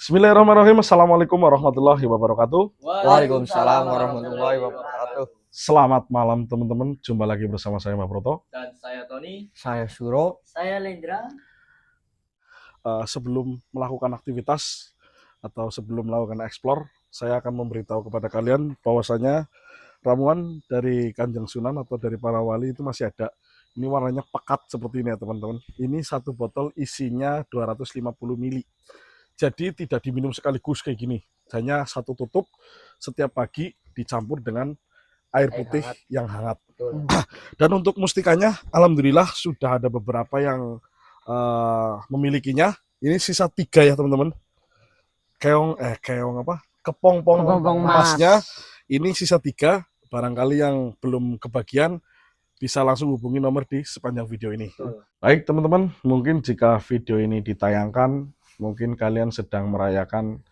Bismillahirrahmanirrahim. Assalamualaikum warahmatullahi wabarakatuh. Waalaikumsalam warahmatullahi wabarakatuh. Selamat malam teman-teman. Jumpa lagi bersama saya Mbak Broto. Dan saya Tony. Saya Suro. Saya Lendra. Sebelum melakukan aktivitas atau sebelum melakukan explore, saya akan memberitahu kepada kalian bahwasanya ramuan dari Kanjeng Sunan atau dari para wali itu masih ada. Ini warnanya pekat seperti ini ya teman-teman. Ini satu botol isinya 250 ml. Jadi tidak diminum sekaligus kayak gini. Hanya satu tutup setiap pagi dicampur dengan air putih yang hangat. Dan untuk mustikanya, alhamdulillah sudah ada beberapa yang memilikinya. Ini sisa 3 ya teman-teman. Kepompong emasnya. Ini sisa 3. Barangkali yang belum kebagian bisa langsung hubungi nomor di sepanjang video ini. Baik teman-teman, mungkin jika video ini ditayangkan, mungkin kalian sedang merayakan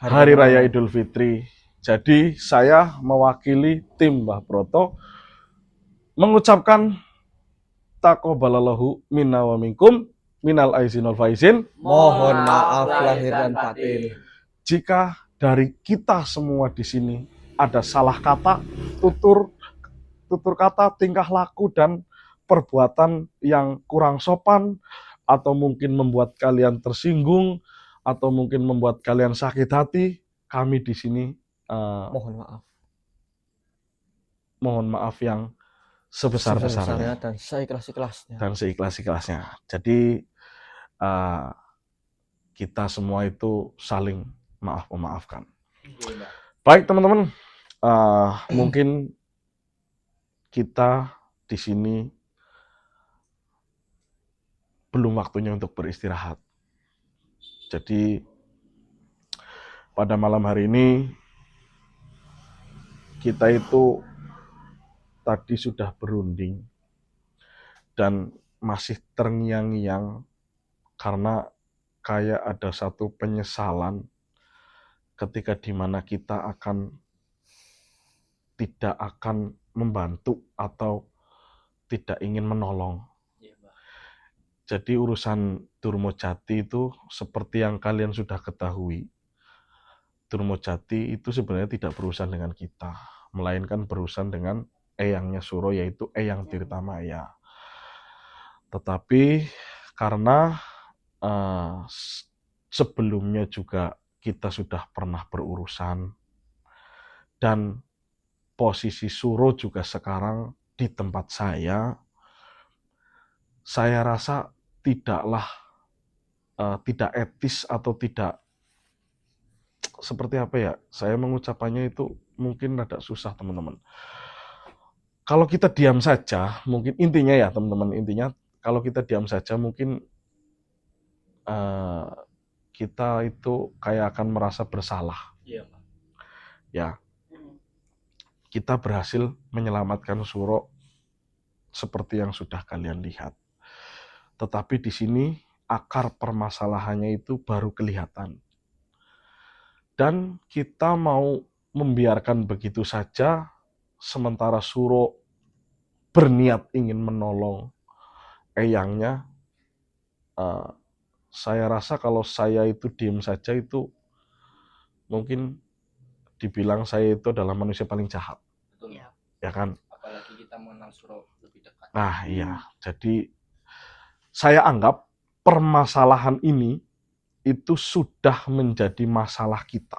Hari Raya Idul Fitri. Jadi saya mewakili tim Mbah Broto mengucapkan taqabbalallahu minna wa minkum minal aizin wal faizin. Mohon maaf lahir dan batin. Jika dari kita semua di sini ada salah kata, tutur kata, tingkah laku dan perbuatan yang kurang sopan, atau mungkin membuat kalian tersinggung, atau mungkin membuat kalian sakit hati, kami di sini mohon maaf yang sebesar-besarnya dan seikhlas-ikhlasnya. Jadi kita semua itu saling memaafkan. Baik teman-teman, mungkin kita di sini belum waktunya untuk beristirahat. Jadi pada malam hari ini kita itu tadi sudah berunding dan masih terngiang-ngiang karena kayak ada satu penyesalan ketika dimana kita tidak akan membantu atau tidak ingin menolong. Jadi urusan Durmojati itu seperti yang kalian sudah ketahui, Durmojati itu sebenarnya tidak berurusan dengan kita, melainkan berurusan dengan eyangnya Suro, yaitu Eyang Tirtamaya. Tetapi karena sebelumnya juga kita sudah pernah berurusan, dan posisi Suro juga sekarang di tempat saya rasa tidak etis atau tidak, seperti apa ya, saya mengucapannya itu mungkin rada susah teman-teman. Kalau kita diam saja, mungkin intinya ya teman-teman, kalau kita diam saja mungkin kita itu kayak akan merasa bersalah. Ya, kita berhasil menyelamatkan Suro seperti yang sudah kalian lihat. Tetapi di sini akar permasalahannya itu baru kelihatan. Dan kita mau membiarkan begitu saja, sementara Suro berniat ingin menolong eyangnya. Saya rasa kalau saya itu diam saja itu mungkin dibilang saya itu adalah manusia paling jahat. Betul ya kan? Apalagi kita mengenal Suro lebih dekat. Nah iya, jadi saya anggap permasalahan ini itu sudah menjadi masalah kita.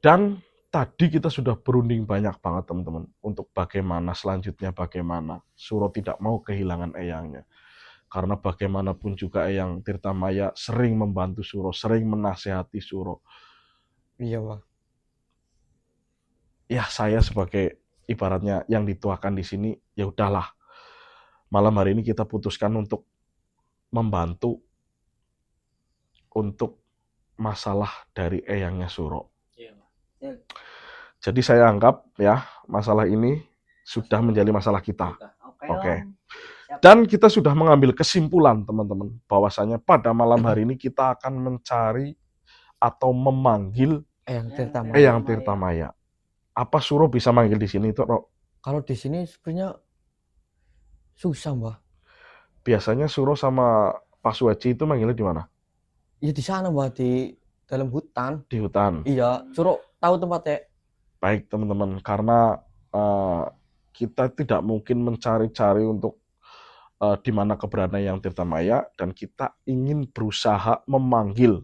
Dan tadi kita sudah berunding banyak banget teman-teman untuk bagaimana selanjutnya, bagaimana Suro tidak mau kehilangan eyangnya. Karena bagaimanapun juga Eyang Tirtamaya sering membantu Suro, sering menasehati Suro. Iya, Pak. Ya saya sebagai ibaratnya yang dituakan di sini, ya udahlah. Malam hari ini kita putuskan untuk membantu untuk masalah dari eyangnya Suro. Jadi saya anggap ya masalah ini sudah menjadi masalah kita. Oke. Dan kita sudah mengambil kesimpulan teman-teman bahwasanya pada malam hari ini kita akan mencari atau memanggil Eyang Tirtamaya. Apa Suro bisa manggil di sini itu, Rok? Kalau di sini sebenarnya susah, Mbah. Biasanya Suro sama Pak Suwaji itu manggilnya di mana? Ya di sana Mbah, di dalam hutan. Di hutan. Iya, Suro tahu tempatnya. Baik teman-teman, karena kita tidak mungkin mencari-cari untuk di mana keberadaan Eyang Tirtamaya, dan kita ingin berusaha memanggil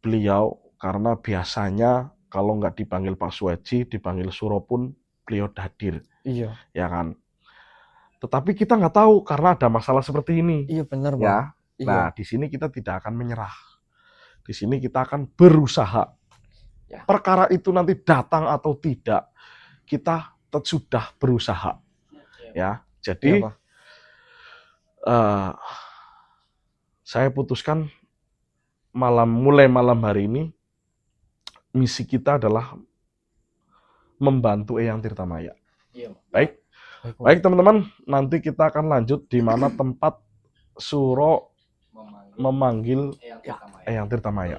beliau karena biasanya kalau nggak dipanggil Pak Suwaji, dipanggil Suro pun beliau hadir, Iya. ya kan. Tetapi kita nggak tahu karena ada masalah seperti ini, Iya benar, Mbah. ya. Nah, Iya. di sini kita tidak akan menyerah. Di sini kita akan berusaha. Ya. Perkara itu nanti datang atau tidak, kita sudah berusaha, ya. Iya, Jadi Pak. saya putuskan mulai malam hari ini misi kita adalah membantu Eyang Tirtamaya. Iya, Mbak. Baik, Baik, Mbah. baik teman-teman, nanti kita akan lanjut di mana tempat Suro memanggil Eyang Tirtamaya. Eyang Tirtamaya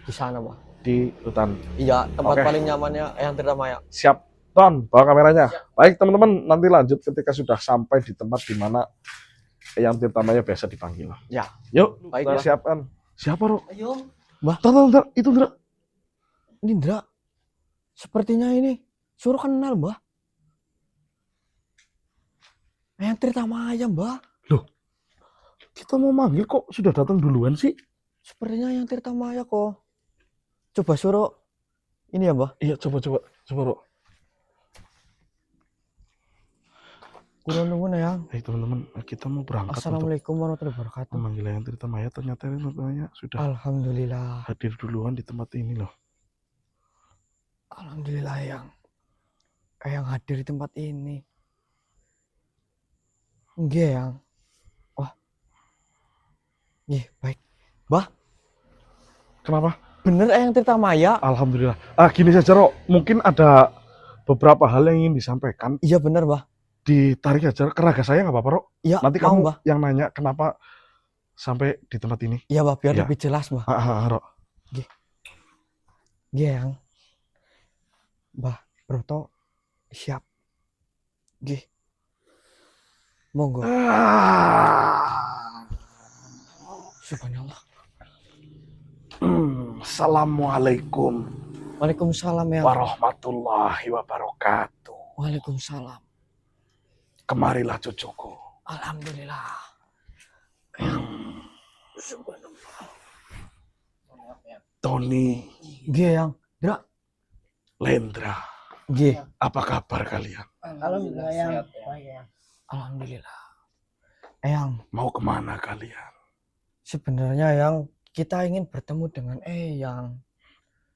Di sana, Mbah. di hutan. Iya, tempat Oke. paling nyamannya Eyang Tirtamaya. Siap, Ton, bawa kameranya. Baik teman-teman, nanti lanjut ketika sudah sampai di tempat di mana Eyang Tirtamaya biasa dipanggil. Ya. Yuk, Baik, kita Mbah. siapkan. Siapa, Ro? Ayo. Tar, itu Ndra. Ini Ndra. Sepertinya ini Suro kenal, Mbah. Eyang Tirtamaya, Mbah. Kita mau manggil kok sudah datang duluan sih? Sepertinya Eyang Tirtamaya kok. Coba Suro ini ya, Mbah. Iya, coba, Ro. Kurang nunggu ya. Teman-teman, kita mau berangkat untuk Assalamualaikum warahmatullahi wabarakatuh. memanggil Eyang Tirtamaya. Ternyata Eyang Tirtamaya sudah Alhamdulillah. hadir duluan di tempat ini loh. Alhamdulillah Eyang hadir di tempat ini. Nggih, Eyang. Wah. Nggih, baik. Mbah, Kenapa? bener Eyang Tirtamaya? Alhamdulillah. Gini saja, Ro. Mungkin ada beberapa hal yang ingin disampaikan. Iya bener, Mbah. Ditarik aja ke raga saya nggak apa-apa, Ro? Iya, Nanti mau, kamu Mbah. yang nanya kenapa sampai di tempat ini. Iya, Mbah, biar Iya. lebih jelas, Mbah. Ro. Nggih, Eyang. Mbah Broto siap. Nggih. Monggo. Subhanallah. Assalamualaikum Waalaikumsalam ya. warahmatullahi wabarakatuh. Waalaikumsalam. Kemarilah cucuku. Alhamdulillah. Subhanallah. Tony, Nggih, Yang. Dra. Lendra, Nggih. apa kabar kalian? Alhamdulillah, Yang. sehat, ya. Alhamdulillah. Eyang, Mau kemana kalian? sebenarnya Eyang, kita ingin bertemu dengan Eyang.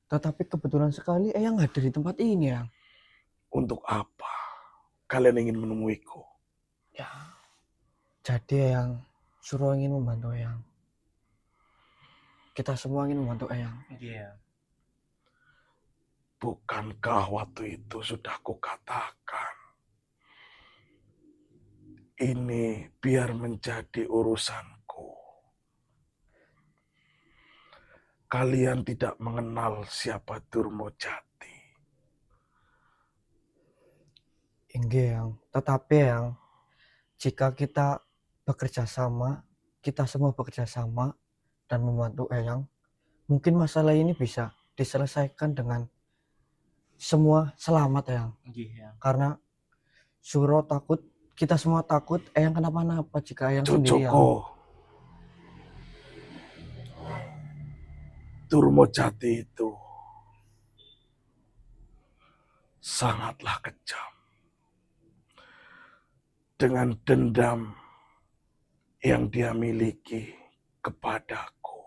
Tetapi kebetulan sekali Eyang hadir di tempat ini, Eyang. Untuk apa? Kalian ingin menemuiku? Ya. Jadi Eyang, Suro ingin membantu Eyang. Kita semua ingin membantu Eyang. Iya. Bukankah waktu itu sudah kukatakan, ini biar menjadi urusanku. Kalian tidak mengenal siapa Durmojati. Inggih, Eyang. Tetapi Eyang, jika kita bekerja sama, kita semua bekerja sama dan membantu Eyang, mungkin masalah ini bisa diselesaikan dengan semua selamat, Eyang. Iya. Karena Suro takut, kita semua takut Eyang kenapa-napa jika Eyang sendirian. Cucuku, Durmojati itu sangatlah kejam. Dengan dendam yang dia miliki kepadaku.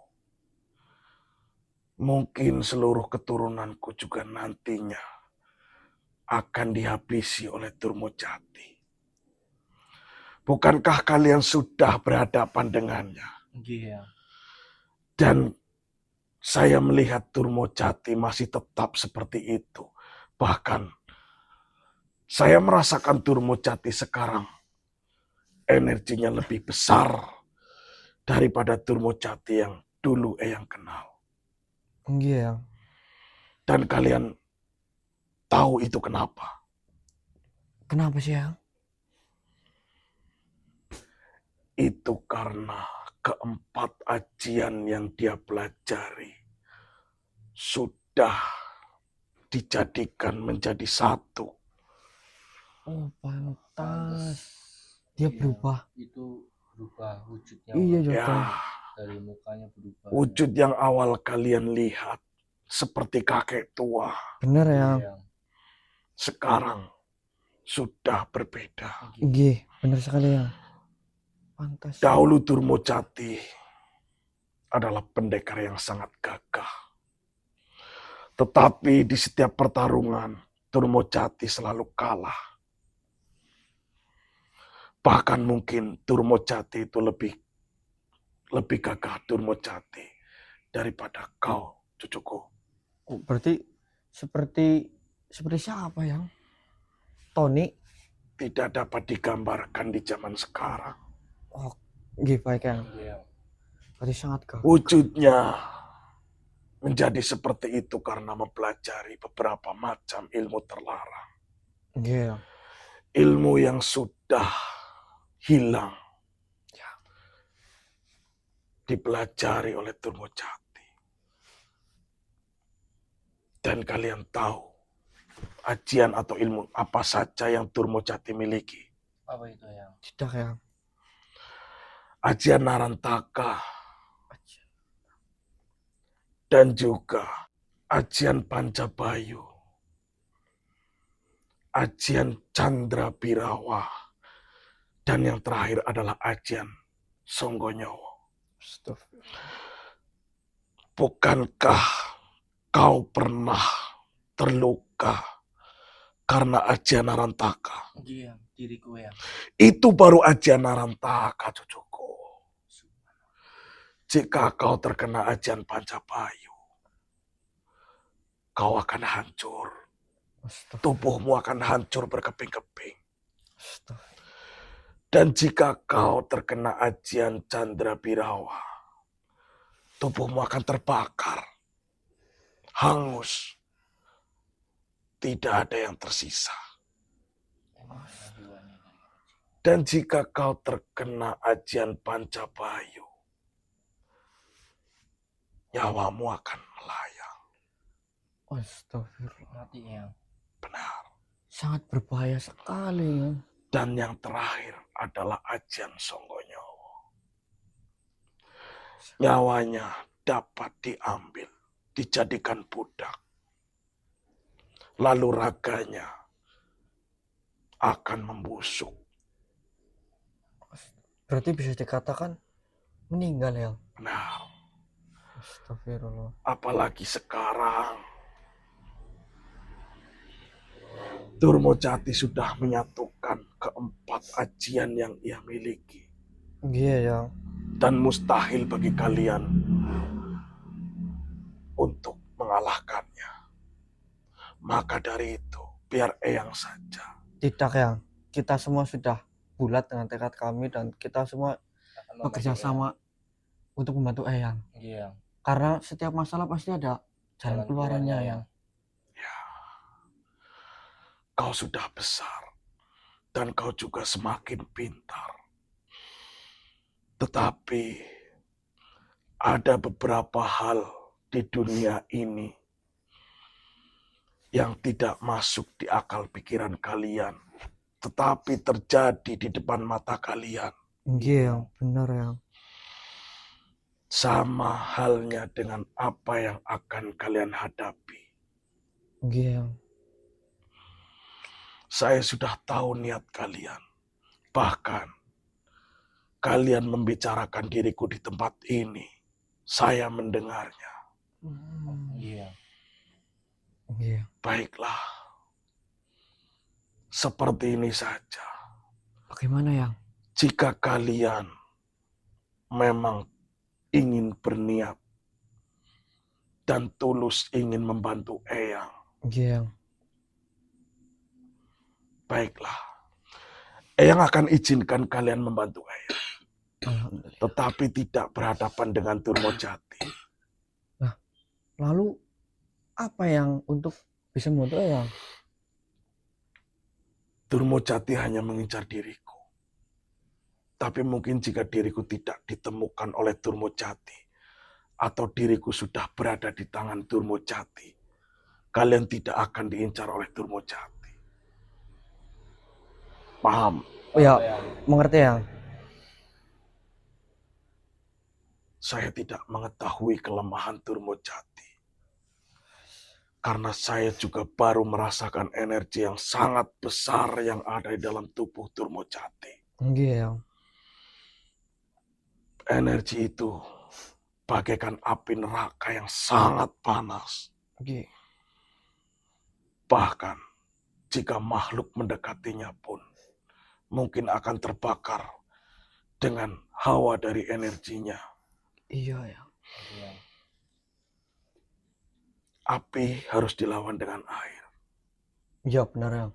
Mungkin seluruh keturunanku juga nantinya akan dihabisi oleh Durmojati. Bukankah kalian sudah berhadapan dengannya? Iya. Dan saya melihat Durmojati masih tetap seperti itu. Bahkan saya merasakan Durmojati sekarang energinya lebih besar daripada Durmojati yang dulu Eyang kenal. Inggih, Eyang. Dan kalian tahu itu kenapa? Kenapa sih, Eyang? Itu karena keempat ajian yang dia pelajari sudah dijadikan menjadi satu. Oh, pantas. Pantes. Dia Iya, berubah. Itu berubah wujudnya. Iya, Bang. Ya, Jota. Dari mukanya berubah. wujud yang awal kalian lihat seperti kakek tua, Bener Iya, yang. Yang. sekarang sudah berbeda. Nggih, bener sekali yang. Pantas. Dahulu Durmojati adalah pendekar yang sangat gagah. Tetapi di setiap pertarungan, Durmojati selalu kalah. Bahkan mungkin Durmojati itu lebih gagah Durmojati daripada kau, cucuku. Oh, berarti seperti siapa yang? Tony? Tidak dapat digambarkan di zaman sekarang. Oh, nggih baik yang. Iya. Berarti sangat gagah. Wujudnya menjadi seperti itu karena mempelajari beberapa macam ilmu terlarang. Nggih yang. Ilmu yang sudah hilang dipelajari oleh Durmojati. Dan kalian tahu ajian atau ilmu apa saja yang Durmojati miliki. Apa itu Yang? Tidak yang. Ajian Narantaka dan juga ajian Pancabayu, ajian Candra Birawa, dan yang terakhir adalah ajian Songgonyowo. Bukankah kau pernah terluka karena ajian Narantaka? Iya, diriku Yang. Itu baru ajian Narantaka, cucuku. Jika kau terkena ajian Pancabayu, kau akan hancur. Tubuhmu akan hancur berkeping-keping. Dan jika kau terkena ajian Candra Birawa, tubuhmu akan terbakar, hangus. Tidak ada yang tersisa. Dan jika kau terkena ajian Pancabayu, nyawamu akan melayang. Astagfirullah. Mati Yang. Benar. Sangat berbahaya sekali ya. Dan yang terakhir adalah ajian Songgonyowo. Nyawanya dapat diambil, dijadikan budak. Lalu raganya akan membusuk. Berarti bisa dikatakan meninggal ya. Nah, Astagfirullah. apalagi sekarang Durmojati sudah menyatukan keempat ajian yang ia miliki. Iya yang. Dan mustahil bagi kalian untuk mengalahkannya. Maka dari itu, biar Eyang saja. Tidak yang. Kita semua sudah bulat dengan tekad kami dan kita semua Akan bekerja membantu sama untuk membantu Eyang. Eyang. Iya. Karena setiap masalah pasti ada jalan keluarannya yang. Ya, kau sudah besar dan kau juga semakin pintar. Tetapi ada beberapa hal di dunia ini yang tidak masuk di akal pikiran kalian, tetapi terjadi di depan mata kalian. Iya yang, benar yang. Sama halnya dengan apa yang akan kalian hadapi. Iya yang. Saya sudah tahu niat kalian. Bahkan kalian membicarakan diriku di tempat ini. Saya mendengarnya. Iya. Iya. Baiklah. Seperti ini saja. Bagaimana yang? Jika kalian memang ingin berniat dan tulus ingin membantu Eyang, Iya yang. baiklah. Eyang akan izinkan kalian membantu Eyang. Alhamdulillah. Tetapi tidak berhadapan dengan Durmojati. Lalu apa yang untuk bisa membantu Eyang? Durmojati hanya mengincar diriku. Tapi mungkin jika diriku tidak ditemukan oleh Durmojati, atau diriku sudah berada di tangan Durmojati, kalian tidak akan diincar oleh Durmojati. Paham? Oh ya, Eyang. mengerti Yang. Saya tidak mengetahui kelemahan Durmojati. Karena saya juga baru merasakan energi yang sangat besar yang ada di dalam tubuh Durmojati. Nggih Yang. Energi itu bagaikan api neraka yang sangat panas. Nggih. Bahkan jika makhluk mendekatinya pun mungkin akan terbakar dengan hawa dari energinya. Iya Yang. Eyang. Api harus dilawan dengan air. Iya benar Yang.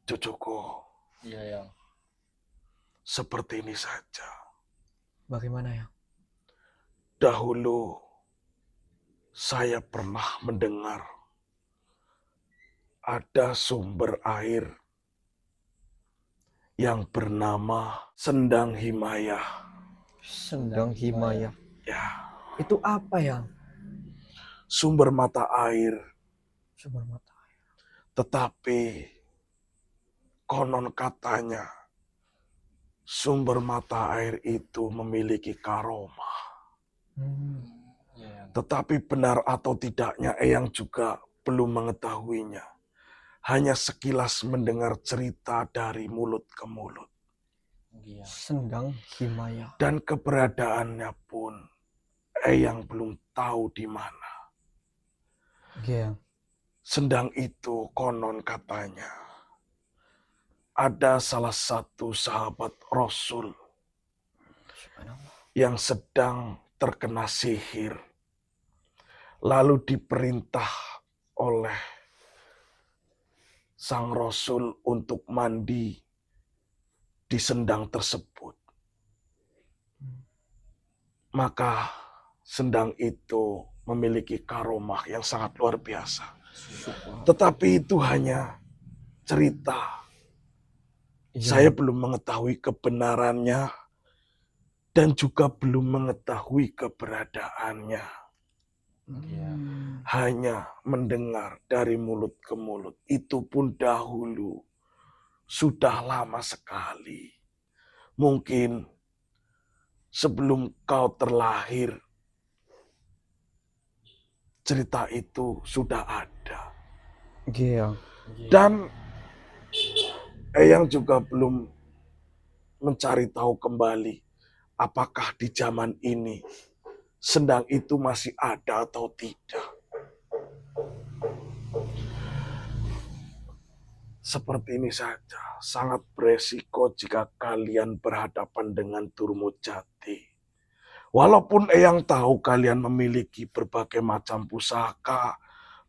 Cucuku, Iya, Yang. seperti ini saja. Bagaimana Yang? Dahulu saya pernah mendengar ada sumber air yang bernama Sendang Himayah. Sendang Himaya. Ya, Itu apa Yang? sumber mata air. Sumber mata. Tetapi konon katanya sumber mata air itu memiliki karomah. Iya, Yang. Tetapi benar atau tidaknya Eyang juga belum mengetahuinya. Hanya sekilas mendengar cerita dari mulut ke mulut. Iya. Sendang Himaya. Dan keberadaannya pun Eyang belum tahu di mana. Nggih Yang. Sendang itu konon katanya ada salah satu sahabat Rasul Subhanallah. yang sedang terkena sihir. Lalu diperintah oleh sang Rasul untuk mandi di sendang tersebut. Maka sendang itu memiliki karomah yang sangat luar biasa. Tetapi itu hanya cerita. Iya. Saya belum mengetahui kebenarannya dan juga belum mengetahui keberadaannya. Iya. Hanya mendengar dari mulut ke mulut. Itu pun dahulu. Sudah lama sekali. Mungkin sebelum kau terlahir, cerita itu sudah ada. Nggih Yang. Dan Eyang juga belum mencari tahu kembali apakah di zaman ini sendang itu masih ada atau tidak. Seperti ini saja, sangat beresiko jika kalian berhadapan dengan Durmojati. Walaupun Eyang tahu kalian memiliki berbagai macam pusaka,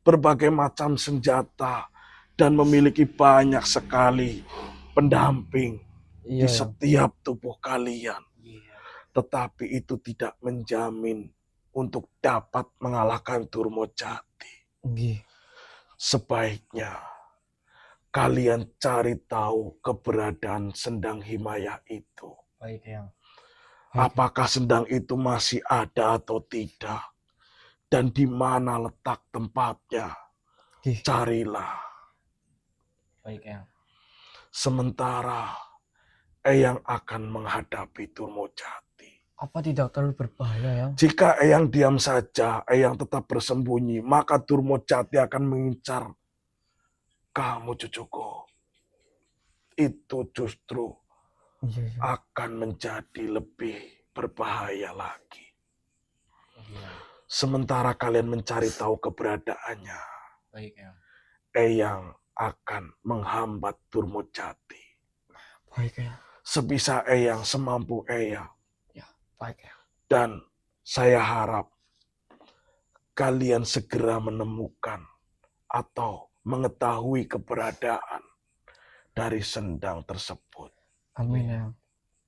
berbagai macam senjata, dan memiliki banyak sekali pendamping di Iya Yang. setiap tubuh kalian. Iya. Tetapi itu tidak menjamin untuk dapat mengalahkan Durmojati. Nggih. Sebaiknya kalian cari tahu keberadaan Sendang Himayah itu. Baik, Yang. Apakah sendang itu masih ada atau tidak? Dan di mana letak tempatnya? Nggih. Carilah. Baik, Yang. Sementara Eyang akan menghadapi Durmojati. Apa tidak terlalu berbahaya Yang? Jika Eyang diam saja, Eyang tetap bersembunyi, maka Durmojati akan mengincar kamu, cucuku. Itu justru Iya. akan menjadi lebih berbahaya lagi. Iya. Sementara kalian mencari tahu keberadaannya, Baik, Yang. Eyang akan menghambat Durmojati. Baik Yang. Sebisa Eyang, semampu Eyang. Baik Yang. Dan saya harap kalian segera menemukan atau mengetahui keberadaan dari sendang tersebut. Amin Yang.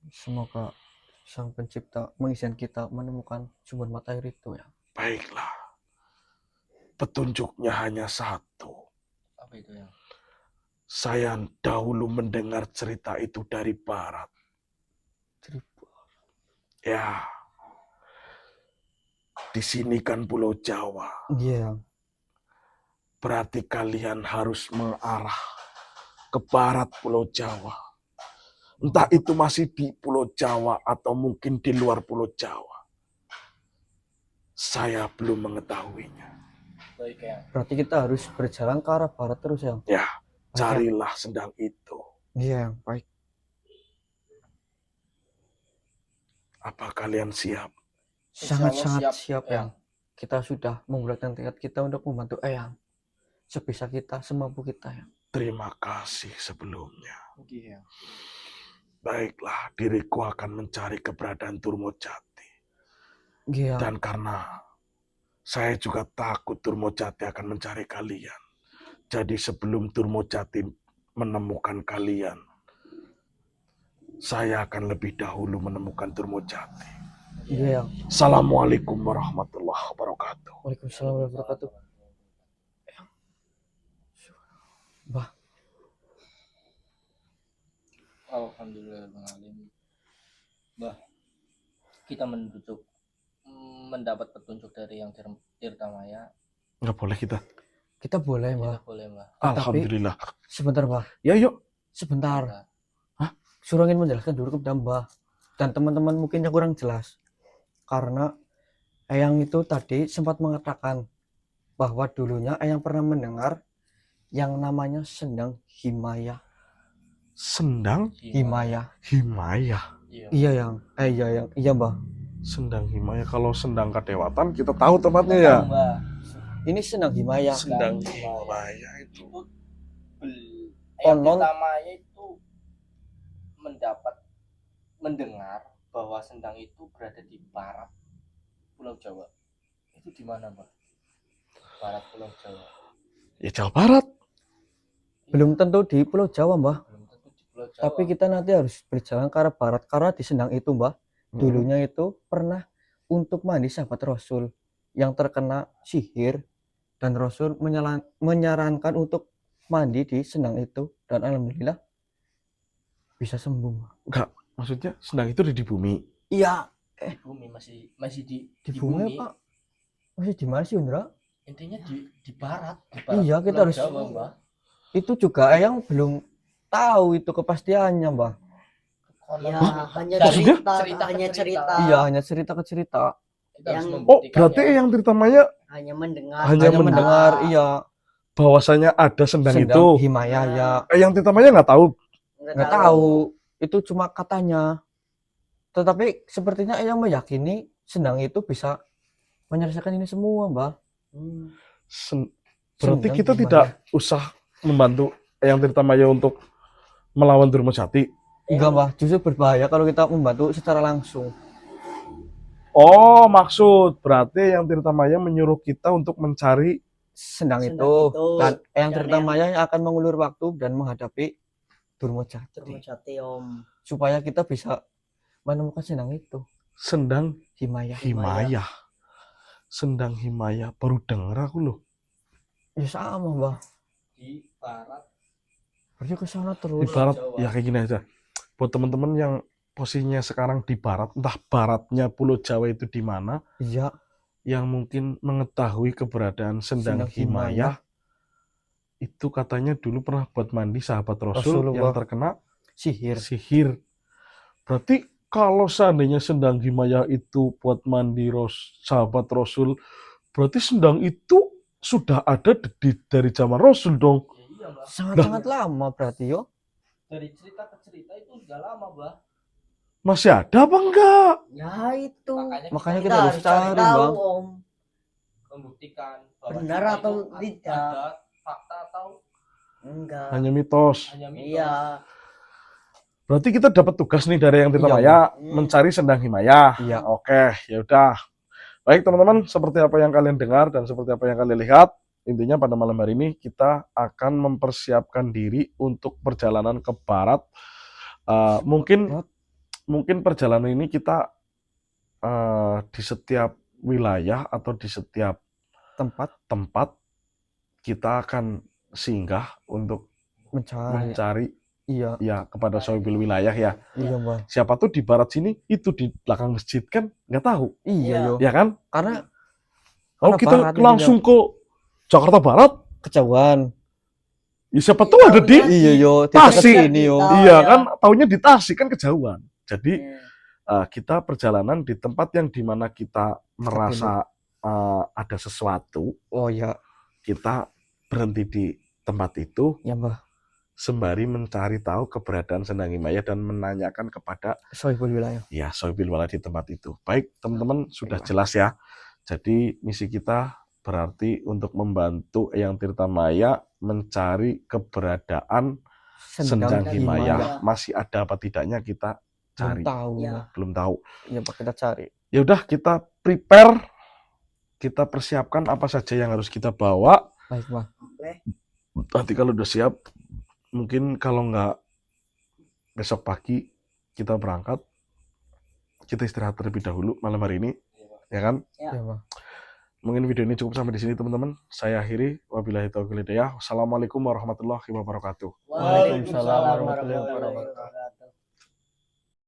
Semoga Sang Pencipta mengizinkan kita menemukan sumber mata air itu ya. Baiklah, petunjuknya hanya satu. Apa itu, Yang? Saya dahulu mendengar cerita itu dari barat. Ya, di sini kan Pulau Jawa. Iya, Yang. Berarti kalian harus mengarah ke barat Pulau Jawa. Entah itu masih di Pulau Jawa atau mungkin di luar Pulau Jawa. Saya belum mengetahuinya. Baik Eyang. Berarti kita harus berjalan ke arah barat terus Yang. Ya, Baik, Yang. carilah sendang itu. Iya Yang, baik. Apa kalian siap? Sangat-sangat siap Eyang. Yang. Kita sudah membulatkan tekad kita untuk membantu Eyang. Sebisa kita, semampu kita Yang. Terima kasih sebelumnya. Oke Eyang. Baiklah, diriku akan mencari keberadaan Durmojati. Iya. Dan karena saya juga takut Durmojati akan mencari kalian. Jadi sebelum Durmojati menemukan kalian, saya akan lebih dahulu menemukan Durmojati. Iya Yang. Assalamualaikum warahmatullahi wabarakatuh. Waalaikumsalam warahmatullahi wabarakatuh. Bah, Alhamdulillahirrahmanirrahim. Bah, kita mendapat petunjuk dari yang Tirtamaya. Nggak boleh kita. kita boleh Kita Mbah. boleh Mbah. Alhamdulillah. Sebentar Mbah, Ya yuk. sebentar. Nah, Surah ingin menjelaskan dulu kepada Mbah dan teman-teman mungkin yang kurang jelas. Karena Eyang itu tadi sempat mengatakan bahwa dulunya Eyang pernah mendengar yang namanya sendang Himaya. Sendang Himaya. Himaya. Iya. Iya Yang. Iya Mbah. Sendang Himaya. Kalau sendang kadewatan kita tahu tempatnya ya. Mbah. Ini sendang Himaya. Sendang Himaya itu. Yang Konon- Tirtamaya itu mendengar bahwa sendang itu berada di barat Pulau Jawa. Itu di mana, Mbah? Barat Pulau Jawa. Ya Jawa Barat. Belum tentu di Pulau Jawa Mbah. Belum tentu di Pulau Jawa. Tapi kita nanti harus berjalan ke arah barat karena di sendang itu Mbah. Dulunya itu pernah untuk mandi sahabat Rasul yang terkena sihir dan Rasul menyarankan untuk mandi di sendang itu dan alhamdulillah bisa sembuh. Enggak, maksudnya sendang itu ada di bumi. Iya, di bumi masih di bumi Pak. Masih di mana sih Indra? Intinya di barat, Iya, kita Pulau harus- Jawa, Mbah. Itu juga Eyang belum tahu itu kepastiannya Mbah. Ya, hanya Dari cerita, cerita ke hanya cerita. cerita, Iya, hanya cerita ke cerita. Kita harus Yang- Oh, membuktikannya. berarti yang Tirtamaya hanya mendengar. Hanya Hanya mendengar, iya, bahwasanya ada sendang itu. Himaya ya. Yang Tirtamaya nggak tahu. Nggak tahu, itu cuma katanya. Tetapi sepertinya Eyang meyakini sendang itu bisa menyelesaikan ini semua, Mbah. Berarti Sendang kita Himaya. tidak usah membantu yang Tirtamaya untuk melawan Durmojati. Enggak, Mbah, justru berbahaya kalau kita membantu secara langsung. Oh, maksud berarti yang Tirtamaya menyuruh kita untuk mencari Sendang Sendang itu itu. dan Eyang Dan Tirtamaya yang akan mengulur waktu dan menghadapi Durmojati Durmojati Om. supaya kita bisa menemukan sendang itu. sendang Himaya. Himaya. Sendang Himaya, baru dengar aku loh. Ya sama, Mbah. Di barat. Berarti ke sana Di terus. barat, Jawa. ya kayak gini aja. Buat teman-teman yang posisinya sekarang di barat, entah baratnya Pulau Jawa itu di mana, Iya, yang mungkin mengetahui keberadaan sendang Sendang Himaya. Himaya, itu katanya dulu pernah buat mandi sahabat Rasul yang Rasulullah. terkena sihir. sihir. Berarti kalau seandainya sendang Himaya itu buat mandi sahabat Rasul, berarti sendang itu sudah ada dari zaman Rasul dong. Ya, iya, Mbah. Sangat-sangat lama berarti yo. Dari cerita ke cerita itu sudah lama, Mbah. Masih ada apa enggak? Ya itu. Makanya Kita kita harus cari, tahu Bang. Om. membuktikan bahwa Benar cerita atau itu tidak. ada fakta atau Enggak. Hanya mitos. hanya mitos. Iya. Berarti kita dapat tugas nih dari yang Tirtamaya Iya. mencari sendang Himaya. Iya. Oke, ya udah. Baik teman-teman, seperti apa yang kalian dengar dan seperti apa yang kalian lihat, intinya pada malam hari ini kita akan mempersiapkan diri untuk perjalanan ke barat. Mungkin perjalanan ini kita di setiap wilayah atau di setiap Tempat tempat kita akan singgah untuk mencari. Iya, ya kepada sohibil wilayah ya. iya Mbah. Siapa tuh di barat sini itu di belakang masjid kan nggak tahu, Iya yo. ya kan? Karena Kalau Karena kita barat ini langsung ke Jakarta Barat, kejauhan. ya siapa tuh ada di Iya yo, Tasik. ini yo. Oh, iya ya. kan, taunya di Tasik kan kejauhan. Jadi Iya. kita perjalanan di tempat yang dimana kita merasa ada sesuatu, Oh ya, kita berhenti di tempat itu ya Mbah. sembari mencari tahu keberadaan Sendang Himaya dan menanyakan kepada Sohibul wilayah. ya sohibil wilayah di tempat itu. Baik teman-teman, sudah jelas ya. Jadi misi kita berarti untuk membantu Eyang Tirta Maya mencari keberadaan Sendang Himaya. Masih ada apa tidaknya kita Belum cari. tahu. Iya. Mbah. Belum tahu. Iya Mbah, kita cari. Ya udah, kita prepare, kita persiapkan apa saja yang harus kita bawa. Baik Mbah. Oke. Nanti kalau udah siap, mungkin kalau nggak besok pagi kita berangkat, kita istirahat terlebih dahulu malam hari ini, ya kan? Iya Mbah. Mungkin video ini cukup sampai di sini teman-teman. Saya akhiri. Wabillahi taufiq wal hidayah. Wassalamualaikum warahmatullahi wabarakatuh. Waalaikumsalam warahmatullahi wabarakatuh.